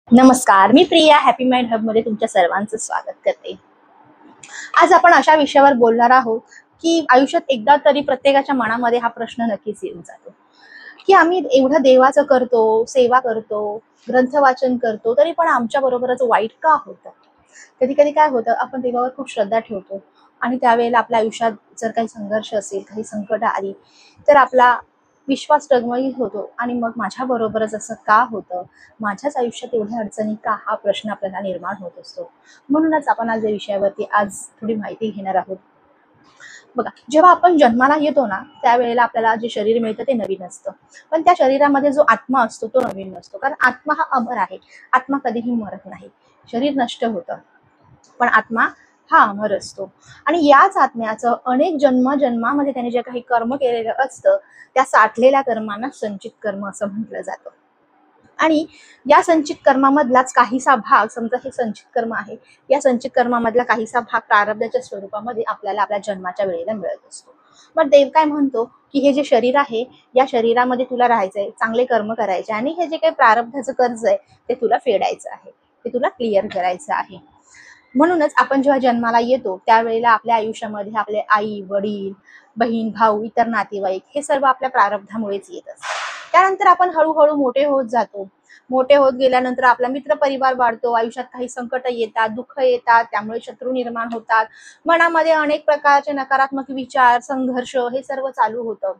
नमस्कार, मी Priya happy mind hub मध्ये तुमच्या सर्वांचं स्वागत करते। आज आपण अशा विषयावर बोलणार आहोत की आयुष्यात एकदा तरी प्रत्येकाच्या मनामध्ये हा प्रश्न नक्कीच येऊन जातो की आम्ही एवढं देवाचं करतो, सेवा करतो, ग्रंथ वाचन करतो, तरी पण आमच्या बरोबरच वाईट का होतं? कधी कधी काय होतं, आपण देवावर खूप श्रद्धा ठेवतो आणि त्यावेळेला आपल्या आयुष्यात जर काही संघर्ष असेल, काही संकट आली, तर आपला विश्वास डगमगीत होतो आणि मग माझ्या बरोबरच असं का होतं, माझ्याच आयुष्यात एवढ्या अडचणी का, हा प्रश्न आपल्याला निर्माण होत असतो। म्हणूनच आपण आज या विषयावरती आज थोडी माहिती घेणार आहोत। बघा, जेव्हा आपण जन्माला येतो ना, त्यावेळेला आपल्याला जे शरीर मिळतं ते नवीन असतं, पण त्या शरीरामध्ये जो आत्मा असतो तो नवीन नसतो, कारण आत्मा हा अमर आहे। आत्मा कधीही मरत नाही। शरीर नष्ट होतं, पण आत्मा हा अमर असतो। आणि याच आत्म्याचं अनेक जन्मामध्ये त्याने जे काही कर्म केलेलं असतं, त्या साठलेल्या कर्मांना संचित कर्म असं म्हटलं जातं। आणि या संचित कर्मामधलाच काहीसा भाग, समजा हे संचित कर्म आहे, या संचित कर्मामधला काहीसा भाग प्रारब्धाच्या स्वरूपामध्ये आपल्याला आपल्या जन्माच्या वेळेला मिळत असतो। मग देव काय म्हणतो की हे जे शरीर आहे, या शरीरामध्ये तुला राहायचंय, चांगले कर्म करायचे, आणि हे जे काही प्रारब्धाचं कर्ज आहे ते तुला फेडायचं आहे, ते तुला क्लिअर करायचं आहे। म्हणूनच आपण जेव्हा जन्माला येतो त्यावेळेला आपल्या आयुष्यामध्ये आपले आई वडील, बहीण भाऊ, इतर नातेवाईक हे सर्व आपल्या प्रारब्धामुळेच येत असतात। त्यानंतर आपण हळूहळू मोठे होत जातो। मोठे होत गेल्यानंतर आपला मित्र परिवार वाढतो, आयुष्यात काही संकट येतात, दुःख येतात, त्यामुळे शत्रू निर्माण होतात, मनामध्ये अनेक प्रकारचे नकारात्मक विचार, संघर्ष हे सर्व चालू होतं।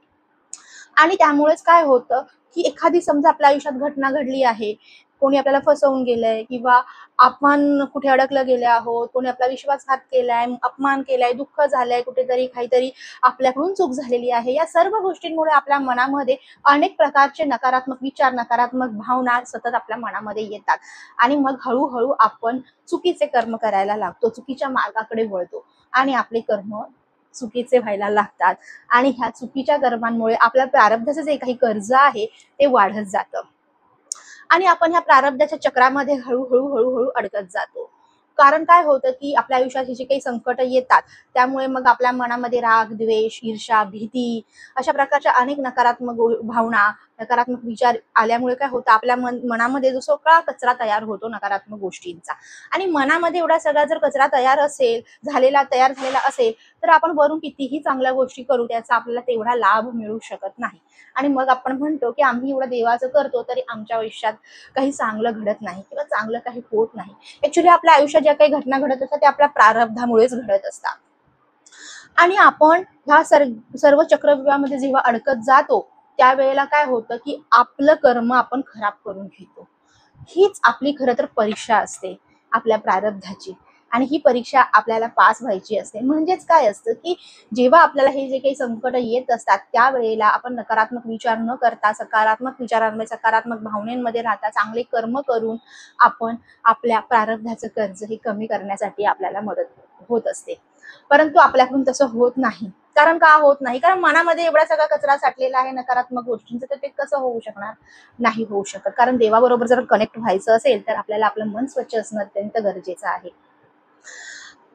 आणि त्यामुळेच काय होतं की एखादी समजा आपल्या आयुष्यात घटना घडली आहे, कोणी आपल्याला फसवून गेलंय, किंवा आपण कुठे अडकलं गेले आहोत, कोणी आपला विश्वासघात केलाय, अपमान केलाय, दुःख झालंय, कुठेतरी काहीतरी आपल्याकडून चूक झालेली आहे, या सर्व गोष्टींमुळे आपल्या मनामध्ये अनेक प्रकारचे नकारात्मक विचार, नकारात्मक भावना सतत आपल्या मनामध्ये येतात। आणि मग हळूहळू आपण चुकीचे कर्म करायला लागतो, चुकीच्या मार्गाकडे वळतो आणि आपले कर्म चुकीचे व्हायला लागतात। आणि ह्या चुकीच्या कर्मांमुळे आपल्या प्रारब्धाचं जे काही कर्ज आहे ते वाढत जातं आणि आपण ह्या प्रारब्धाच्या चक्रामध्ये हळूहळू हळूहळू अडकत जातो। कारण काय होतं की आपल्या आयुष्यात जे काही संकट येतात, त्यामुळे मग आपल्या मनामध्ये राग, द्वेष, ईर्ष्या, भीती अशा प्रकारच्या अनेक नकारात्मक भावना, नकारात्मक विचार आल्यामुळे काय होतं, आपल्या मनामध्ये जो सगळा कचरा तयार होतो नकारात्मक गोष्टींचा। आणि मनामध्ये एवढा सगळा जर कचरा तयार झालेला असेल, तर आपण वरून कितीही चांगल्या गोष्टी करू, त्याचा आपल्याला तेवढा लाभ मिळू शकत नाही। आणि मग आपण म्हणतो की आम्ही एवढं देवाचं करतो तरी आमच्या आयुष्यात काही चांगलं घडत नाही किंवा चांगलं काही होत नाही। ऍक्च्युली आपल्या आयुष्यात ज्या काही घटना घडत असतात त्या आपल्या प्रारब्धामुळेच घडत असतात। आणि आपण ह्या सर्व चक्रव्यूहामध्ये जेव्हा अडकत जातो, त्यावेळेला काय होतं की आपलं कर्म आपण खराब करून घेतो। हीच आपली खरं तर परीक्षा असते आपल्या प्रारब्धाची, आणि ही परीक्षा आपल्याला पास व्हायची असते। म्हणजेच काय असतं की जेव्हा आपल्याला हे जे काही संकट येत असतात, त्यावेळेला आपण नकारात्मक विचार न करता सकारात्मक विचारांमध्ये, सकारात्मक भावनेमध्ये राहता, चांगले कर्म करून आपण आपल्या प्रारब्धाचं कर्ज हे कमी करण्यासाठी आपल्याला मदत होत असते। परंतु आपल्याकडून तसं होत नाही। कारण का होत नाही? कारण मनामध्ये एवढा सगळा कचरा साठलेला आहे नकारात्मक गोष्टींचा, तर ते कसं होऊ शकणार? नाही होऊ शकत। कारण देवाबरोबर जर कनेक्ट व्हायचं असेल तर आपल्याला आपलं मन स्वच्छ असणं अत्यंत गरजेचं आहे।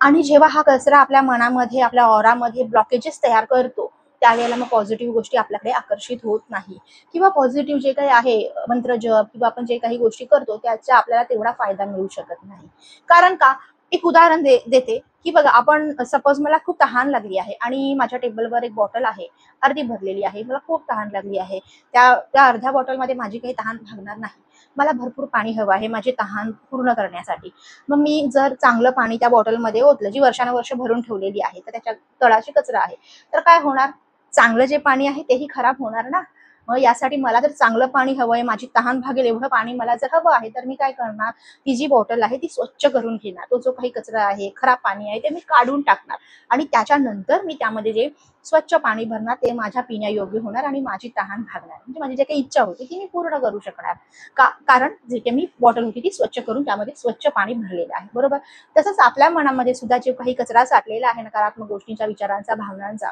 आणि जेव्हा हा कचरा आपल्या मनामध्ये, आपल्या ऑरामध्ये ब्लॉकेजेस तयार करतो, त्यावेळेला मग पॉझिटिव्ह गोष्टी आपल्याकडे आकर्षित होत नाही, किंवा पॉझिटिव्ह जे काही आहे मंत्र जप किंवा आपण जे काही गोष्टी करतो त्याचा आपल्याला तेवढा फायदा मिळू शकत नाही। कारण का? एक उदाहरण देते की बघा, आपण सपोज मला खूप तहान लागली आहे आणि माझ्या टेबलवर एक बॉटल आहे, अर्धी भरलेली आहे, मला खूप तहान लागली आहे, त्या अर्ध्या बॉटलमध्ये माझी काही तहान भागणार नाही। मला भरपूर पाणी हवं आहे माझी तहान पूर्ण करण्यासाठी। मग मी जर चांगलं पाणी त्या बॉटलमध्ये ओतलं, जी वर्षानुवर्ष भरून ठेवलेली आहे, तर त्याच्या तळाशी कचरा आहे, तर काय होणार? चांगलं जे पाणी आहे तेही खराब होणार ना। मग यासाठी मला जर चांगलं पाणी हवंय, माझी तहान भागेल एवढं पाणी मला जर हवं आहे, तर मी काय करणार? ती जी बॉटल आहे ती स्वच्छ करून घेणार, तो जो काही कचरा आहे, खराब पाणी आहे, ते मी काढून टाकणार, आणि त्याच्यानंतर मी त्यामध्ये जे स्वच्छ पाणी भरणार ते माझ्या पिण्यायोग्य होणार आणि माझी तहान भागणार। म्हणजे माझी जे काही इच्छा होती ती मी पूर्ण करू शकणार। कारण जे काही मी बॉटल होती ती स्वच्छ करून त्यामध्ये स्वच्छ पाणी भरलेलं आहे, बरोबर? तसंच आपल्या मनामध्ये सुद्धा जे काही कचरा साठलेला आहे नकारात्मक गोष्टींचा, विचारांचा, भावनांचा,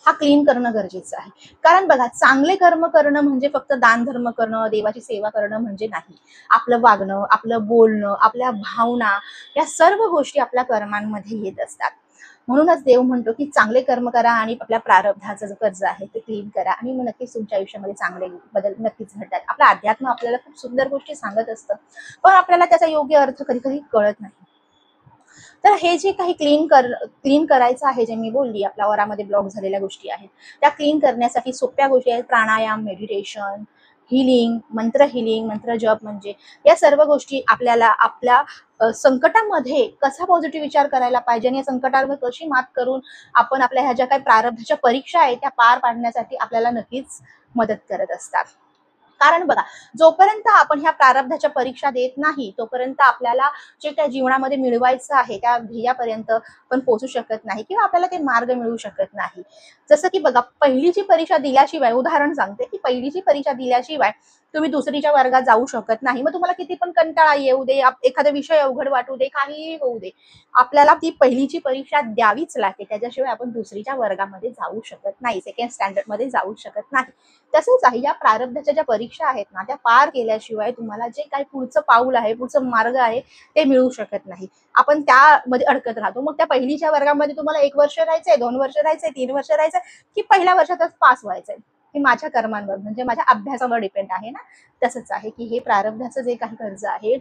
हा क्लीन करणं गरजेचं आहे। कारण बघा, चांगले कर्म करणं म्हणजे फक्त दान धर्म करणं, देवाची सेवा करणं म्हणजे नाही। आपलं वागणं, आपलं बोलणं, आपल्या भावना, या सर्व गोष्टी आपल्या कर्मांमध्ये येत असतात। म्हणूनच देव म्हणतो की चांगले कर्म करा आणि आपल्या प्रारब्धाचं जो कर्ज आहे ते क्लीन करा आणि मग नक्कीच तुमच्या आयुष्यामध्ये चांगले बदल नक्कीच घडतात. आपलं अध्यात्म आपल्याला खूप सुंदर गोष्टी सांगत असतं, पण आपल्याला त्याचा योग्य अर्थ कधी कधी कळत नाही. तर हे जे काही क्लीन करायचं आहे, जे मी बोलली आपल्या वरामध्ये ब्लॉक झालेल्या गोष्टी आहेत, त्या क्लीन करण्यासाठी सोप्या गोष्टी आहेत. प्राणायाम, मेडिटेशन, हिलिंग, मंत्र जप, म्हणजे या सर्व गोष्टी आपल्याला आपल्या संकटामध्ये कसा पॉझिटिव्ह विचार करायला पाहिजे आणि या संकटावर कशी मात करून आपण आपल्या ह्या ज्या काही प्रारब्धाच्या परीक्षा आहेत त्या पार पाडण्यासाठी आपल्याला नक्कीच मदत करत असतात. कारण बघा, जोपर्यंत आपण ह्या प्रारब्धाच्या परीक्षा देत नाही तोपर्यंत आपल्याला जे त्या जीवनामध्ये मिळवायचं आहे त्या ध्येयापर्यंत आपण पोहोचू शकत नाही किंवा आपल्याला ते मार्ग मिळू शकत नाही. जसं की बघा, पहिलीची परीक्षा दिल्याशिवाय, उदाहरण सांगते की पहिलीची परीक्षा दिल्याशिवाय तुम्ही दुसरीच्या वर्गात जाऊ शकत नाही. मग तुम्हाला किती पण कंटाळा येऊ दे, एखादा विषय अवघड वाटू दे, काहीही होऊ दे, आपल्याला ती पहिलीची परीक्षा द्यावीच लागते. त्याच्याशिवाय आपण दुसरीच्या वर्गामध्ये जाऊ शकत नाही, सेकंड स्टँडर्ड मध्ये जाऊ शकत नाही. तसंच आहे, या प्रारब्धाच्या ज्या परीक्षा आहेत ना, त्या पार केल्याशिवाय तुम्हाला जे काही पुढचं पाऊल आहे, पुढचं मार्ग आहे ते मिळू शकत नाही. आपण त्यामध्ये अडकत राहतो. मग त्या पहिलीच्या वर्गामध्ये तुम्हाला 1 वर्ष राहायचंय, 2 वर्ष राहायचंय, 3 वर्ष राहायचंय, की पहिल्या वर्षातच पास व्हायचंय, हे माझ्या कर्मांवर म्हणजे माझ्या अभ्यासावर डिपेंड आहे ना. तसंच आहे की हे प्रारब्धाचं जे काही कर्ज आहे,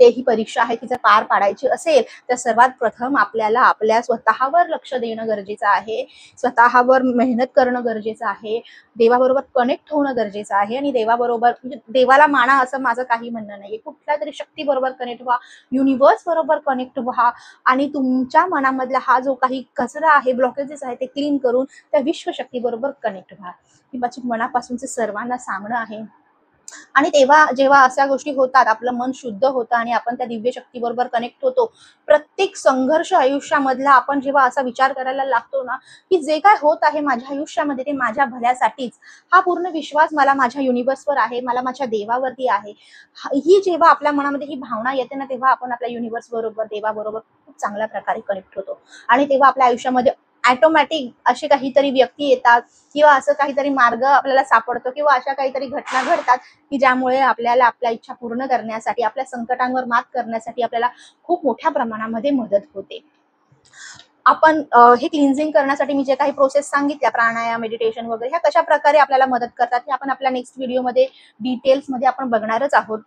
ते ही परीक्षा आहे ती जर पार पाडायची असेल तर सर्वात प्रथम आपल्याला आपल्या स्वतःवर लक्ष देणं गरजेचं आहे, स्वतःवर मेहनत करणं गरजेचं आहे, देवाबरोबर कनेक्ट होणं गरजेचं आहे आणि देवाबरोबर म्हणजे देवाला माना असं माझं काही म्हणणं नाहीये. कुठल्या तरी शक्तीबरोबर कनेक्ट व्हा, युनिव्हर्स बरोबर कनेक्ट व्हा आणि तुमच्या मनामधला हा जो काही कचरा आहे, ब्लॉकेजेस आहे, ते क्लीन करून त्या विश्वशक्तीबरोबर कनेक्ट व्हा. ही माझी मनापासूनचे सर्वांना सांगणं आहे. आणि तेव्हा जेव्हा अशा गोष्टी होतात, आपलं मन शुद्ध होतं आणि आपण त्या दिव्य शक्तीबरोबर कनेक्ट होतो. प्रत्येक संघर्ष आयुष्यामधला आपण जेव्हा असा विचार करायला लागतो ना, की जे काय होत आहे माझ्या आयुष्यामध्ये ते माझ्या भल्यासाठीच, हा पूर्ण विश्वास मला माझ्या युनिव्हर्सवर आहे, मला माझ्या देवावरती आहे. ही जेव्हा आपल्या मनामध्ये ही भावना येते ना, तेव्हा आपण आपल्या युनिव्हर्स बरोबर, देवाबरोबर खूप चांगल्या प्रकारे कनेक्ट होतो आणि तेव्हा आपल्या आयुष्यामध्ये ऑटोमॅटिक असे काहीतरी व्यक्ती येतात किंवा असं काहीतरी मार्ग आपल्याला सापडतो किंवा अशा काहीतरी घटना घडतात की ज्यामुळे आपल्याला आपल्या इच्छा पूर्ण करण्यासाठी, आपल्या संकटांवर मात करण्यासाठी आपल्याला खूप मोठ्या प्रमाणामध्ये मदत होते. आपण हे क्लिन्झिंग करण्यासाठी मी जे काही प्रोसेस सांगितल्या, प्राणायाम, मेडिटेशन वगैरे, ह्या कशा प्रकारे आपल्याला मदत करतात हे आपण आपल्या नेक्स्ट व्हिडिओमध्ये डिटेल्समध्ये आपण बघणारच आहोत.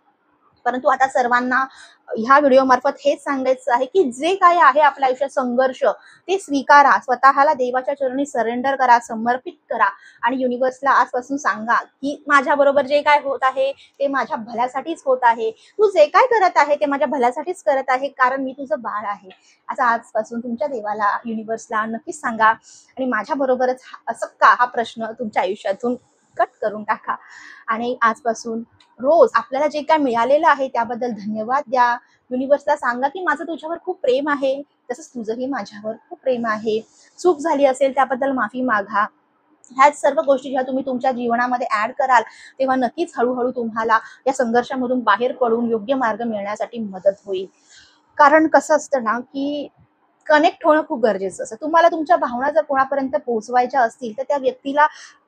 परंतु आता सर्वांना ह्या व्हिडिओ मार्फत हेच सांगायचं आहे की जे काय आहे आपल्या आयुष्यात संघर्ष, ते स्वीकारा, स्वतःला देवाच्या चरणी सरेंडर करा, समर्पित करा आणि युनिव्हर्सला आजपासून सांगा की माझ्या बरोबर जे काय होत आहे ते माझ्या भल्यासाठीच होत आहे. तू जे काय करत आहे ते माझ्या भल्यासाठीच करत आहे, कारण मी तुझं बाळ आहे. असं आजपासून तुमच्या देवाला, युनिव्हर्सला नक्कीच सांगा आणि माझ्या बरोबरच असं का, हा प्रश्न तुमच्या आयुष्यातून कट करून टाका आणि आजपासून रोज आपल्याला जे काय मिळालेलं आहे त्याबद्दल धन्यवाद द्या. युनिव्हर्सला सांगा की माझं तुझ्यावर खूप प्रेम आहे, तसंच तुझंही माझ्यावर खूप प्रेम आहे. चूक झाली असेल त्याबद्दल माफी मागा. ह्या सर्व गोष्टी जेव्हा तुम्ही तुमच्या जीवनामध्ये ऍड कराल तेव्हा नक्कीच हळूहळू तुम्हाला या संघर्षामधून बाहेर पडून योग्य मार्ग मिळण्यासाठी मदत होईल. कारण कसं असतं ना की कनेक्ट होणं खूप गरजेचं असतं. तुम्हाला तुमच्या भावना जर कोणापर्यंत पोहोचवायच्या असतील तर त्या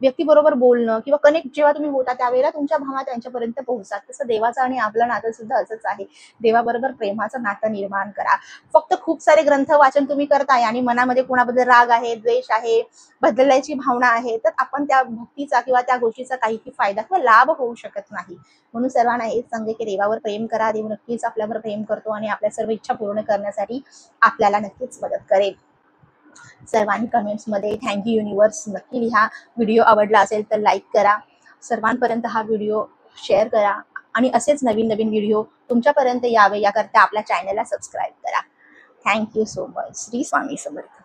व्यक्तीबरोबर बोलणं किंवा कनेक्ट जेव्हा तुम्ही होता त्यावेळेला तुमच्या भावना त्यांच्यापर्यंत पोहोचतात. तसं देवाचं आणि आपलं नातं सुद्धा असंच आहे. देवाबरोबर प्रेमाचं नातं निर्माण करा. फक्त खूप सारे ग्रंथ वाचन तुम्ही करताय आणि मनामध्ये कोणाबद्दल राग आहे, द्वेष आहे, बदलायची भावना आहे, तर आपण त्या भक्तीचा किंवा त्या गोष्टीचा काहीही फायदा किंवा लाभ होऊ शकत नाही. म्हणून सर्वांना हेच सांगे की देवावर प्रेम करा. देव नक्कीच आपल्यावर प्रेम करतो आणि आपल्या सर्व इच्छा पूर्ण करण्यासाठी आपल्याला नक्कीच मदत करेल. सर्वांनी कमेंट्समध्ये थँक्यू युनिव्हर्स नक्की लिहा. व्हिडिओ आवडला असेल तर लाईक करा. सर्वांपर्यंत हा व्हिडिओ शेअर करा आणि असेच नवीन नवीन व्हिडिओ तुमच्यापर्यंत यावे याकरता आपल्या चॅनलला सबस्क्राईब करा. Thank you so much. Shri Swami समर्थ.